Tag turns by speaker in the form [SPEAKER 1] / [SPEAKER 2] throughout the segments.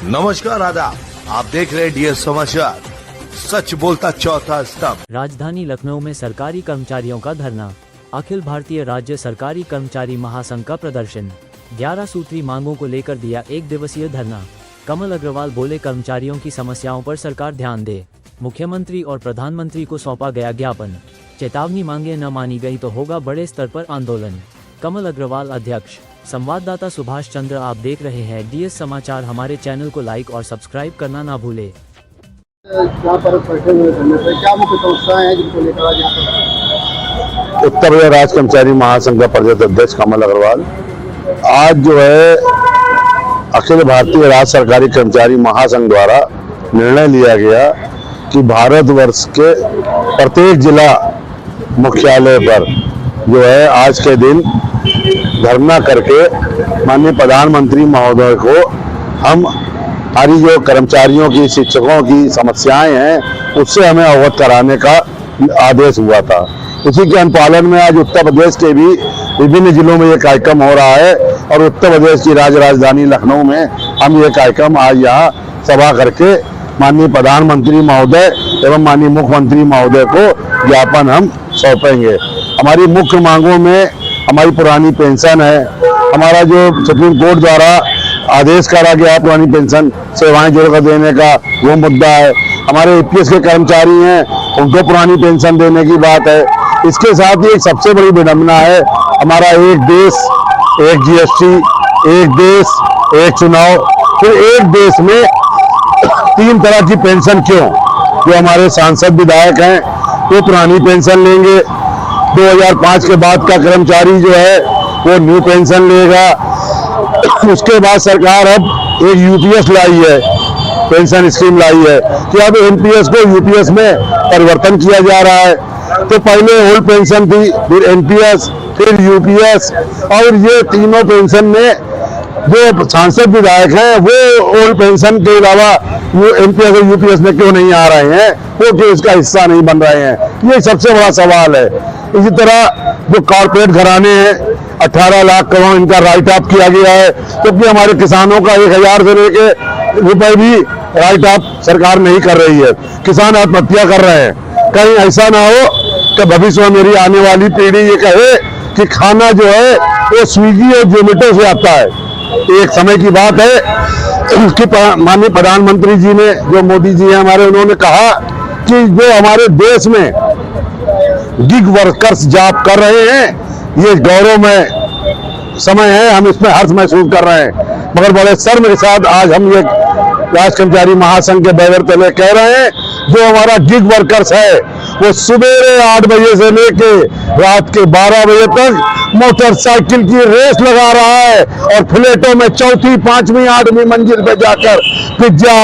[SPEAKER 1] नमस्कार आदाब, आप देख रहे हैं डीएस समाचार। सच बोलता चौथा स्तंभ।
[SPEAKER 2] राजधानी लखनऊ में सरकारी कर्मचारियों का धरना। अखिल भारतीय राज्य सरकारी कर्मचारी महासंघ का प्रदर्शन। 11 सूत्री मांगों को लेकर दिया 1 दिवसीय धरना। कमल अग्रवाल बोले, कर्मचारियों की समस्याओं पर सरकार ध्यान दे। मुख्यमंत्री और प्रधानमंत्री को सौंपा गया ज्ञापन। चेतावनी मांगे न मानी गई तो होगा बड़े स्तर पर आंदोलन। कमल अग्रवाल अध्यक्ष। संवाददाता सुभाष चंद्र। आप देख रहे हैं डीएस समाचार। हमारे चैनल को लाइक और सब्सक्राइब करना ना भूले।
[SPEAKER 3] यहाँ पर बैठे हुए क्या मुख्य समस्याएं हैं जिनको लेकर आज यहाँ पर?
[SPEAKER 4] उत्तर प्रदेश राज्य कर्मचारी महासंघ का प्रदेश अध्यक्ष कमल अग्रवाल। आज जो है अखिल भारतीय राज्य सरकारी कर्मचारी महासंघ द्वारा निर्णय लिया गया कि भारतवर्ष के प्रत्येक जिला मुख्यालय पर जो है आज के दिन धरना करके माननीय प्रधानमंत्री महोदय को हम हमारी जो कर्मचारियों की, शिक्षकों की समस्याएं हैं उससे हमें अवगत कराने का आदेश हुआ था। इसी के अनुपालन में आज उत्तर प्रदेश के भी विभिन्न जिलों में ये कार्यक्रम हो रहा है और उत्तर प्रदेश की राजधानी लखनऊ में हम ये कार्यक्रम आज यहाँ सभा करके माननीय प्रधानमंत्री महोदय एवं माननीय मुख्यमंत्री महोदय को ज्ञापन हम सौंपेंगे। हमारी मुख्य मांगों में हमारी पुरानी पेंशन है, हमारा जो सुप्रीम कोर्ट द्वारा आदेश करा गया पुरानी पेंशन सेवाएं जोड़कर देने का वो मुद्दा है। हमारे एपीएस के कर्मचारी हैं उनको पुरानी पेंशन देने की बात है। इसके साथ ही एक सबसे बड़ी विडंबना है, हमारा एक देश एक जीएसटी, एक देश एक चुनाव। फिर एक देश में 3 तरह की पेंशन क्यों? जो हमारे सांसद विधायक हैं वो पुरानी पेंशन लेंगे, 2005 के बाद का कर्मचारी जो है वो न्यू पेंशन लेगा। उसके बाद सरकार अब एक यूपीएस लाई है, पेंशन स्कीम लाई है कि अब एनपीएस को यूपीएस में परिवर्तन किया जा रहा है। तो पहले ओल्ड पेंशन थी, फिर एनपीएस, फिर यूपीएस, और ये तीनों पेंशन में जो सांसद विधायक हैं वो ओल्ड पेंशन के अलावा वो एनपीएस और यूपीएस में क्यों नहीं आ रहे हैं, वो क्यों इसका हिस्सा नहीं बन रहे हैं, ये सबसे बड़ा सवाल है। इसी तरह जो कॉर्पोरेट घराने हैं 18 लाख करोड़ इनका राइट ऑफ किया गया है, क्योंकि हमारे किसानों का 1000 से लेके रुपए भी राइट ऑफ सरकार नहीं कर रही है। किसान आत्महत्या कर रहे हैं। कहीं ऐसा ना हो कि भविष्य में मेरी आने वाली पीढ़ी ये कहे कि खाना जो है वो स्विगी और जोमेटो से आता है। एक समय की बात है कि माननीय प्रधानमंत्री जी ने, जो मोदी जी हैं हमारे, उन्होंने कहा कि जो हमारे देश में गिग वर्कर्स जॉब कर रहे हैं ये गौरव में समय है, हम इसमें हर्ष महसूस कर रहे हैं। मगर बड़े शर्म के साथ आज हम ये राज्य कर्मचारी महासंघ के बैनर में कह रहे हैं, जो हमारा गिग वर्कर्स है वो सुबह 8 बजे से लेके रात के 12 बजे तक मोटरसाइकिल की रेस लगा रहा है और फ्लैटों में 4वीं, 5वीं, 8वीं मंजिल पे जाकर पिज्जा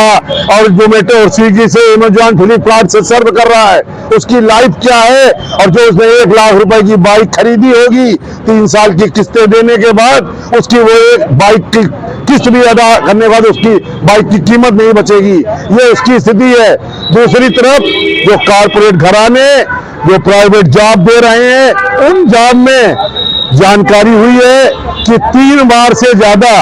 [SPEAKER 4] और जोमेटो और स्विगी से, अमेजॉन, फ्लिपकार्ट से सर्व कर रहा है। उसकी लाइफ क्या है? और जो उसने 1 लाख रुपए की बाइक खरीदी होगी 3 साल की किस्तें देने के बाद, उसकी वो एक बाइक की किस्त भी अदा करने के बाद उसकी बाइक की कीमत नहीं बचेगी। ये उसकी स्थिति है। दूसरी तरफ जो कॉर्पोरेट घराने जो प्राइवेट जॉब दे रहे हैं, उन जॉब में जानकारी हुई है कि 3 बार से ज्यादा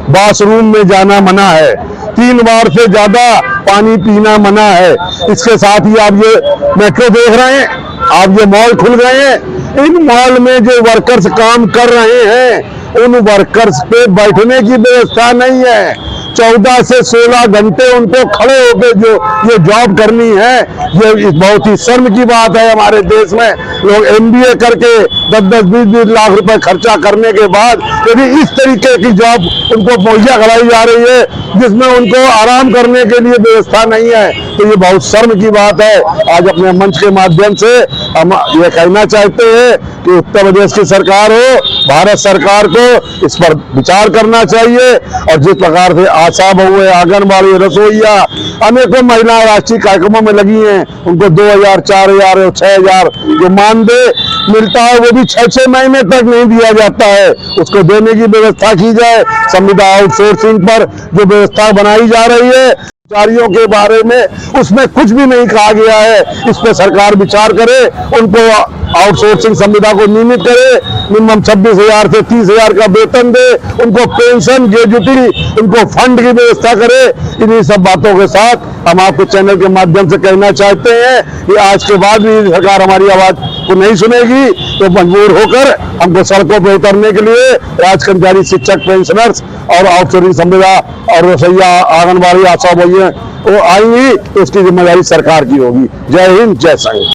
[SPEAKER 4] वॉशरूम में जाना मना है, 3 बार से ज्यादा पानी पीना मना है। इसके साथ ही आप ये मेट्रो देख रहे हैं, आप ये मॉल खुल गए हैं, इन मॉल में जो वर्कर्स काम कर रहे हैं उन वर्कर्स पे बैठने की व्यवस्था नहीं है। 14 से 16 घंटे उनको खड़े होकर जो ये जॉब करनी है, ये बहुत ही शर्म की बात है। हमारे देश में लोग एमबीए करके 10-10, 20-20 लाख रुपए खर्चा करने के बाद यदि इस तरीके की जॉब उनको मुहैया कराई जा रही है जिसमें उनको आराम करने के लिए व्यवस्था नहीं है, तो ये बहुत शर्म की बात है। आज अपने मंच के माध्यम से हम ये कहना चाहते हैं कि उत्तर प्रदेश की सरकार हो, भारत सरकार को इस पर विचार करना चाहिए। और जिस प्रकार से आशा बहुएं, आंगनबाड़ी, रसोईया, अनेकों महिलाएं राष्ट्रीय कार्यक्रमों में लगी हैं, उनको 2000, 4000 और 6000 जो मानदेय मिलता है वो भी 6-6 महीने तक नहीं दिया जाता है। उसको देने की व्यवस्था की जाए। संविदा आउटसोर्सिंग पर जो व्यवस्था बनाई जा रही है कर्मचारियों के बारे में उसमें कुछ भी नहीं कहा गया है। इस पर सरकार विचार करे, उनको आउटसोर्सिंग संविदा को नियमित करे, मिनिमम 26,000 से 30,000 का वेतन दे, उनको पेंशन, ग्रेजुटी, उनको फंड की व्यवस्था करे। इन्हीं सब बातों के साथ हम आपके चैनल के माध्यम से कहना चाहते हैं कि आज के बाद भी सरकार हमारी आवाज को नहीं सुनेगी तो मजबूर होकर हमको सड़कों पर उतरने के लिए राज कर्मचारी, शिक्षक, पेंशनर्स और आउटसोर्सिंग संविदा और रसोईया, आंगनबाड़ी, आशा वो आएंगी तो उसकी जिम्मेदारी सरकार की होगी। जय हिंद, जय संघ।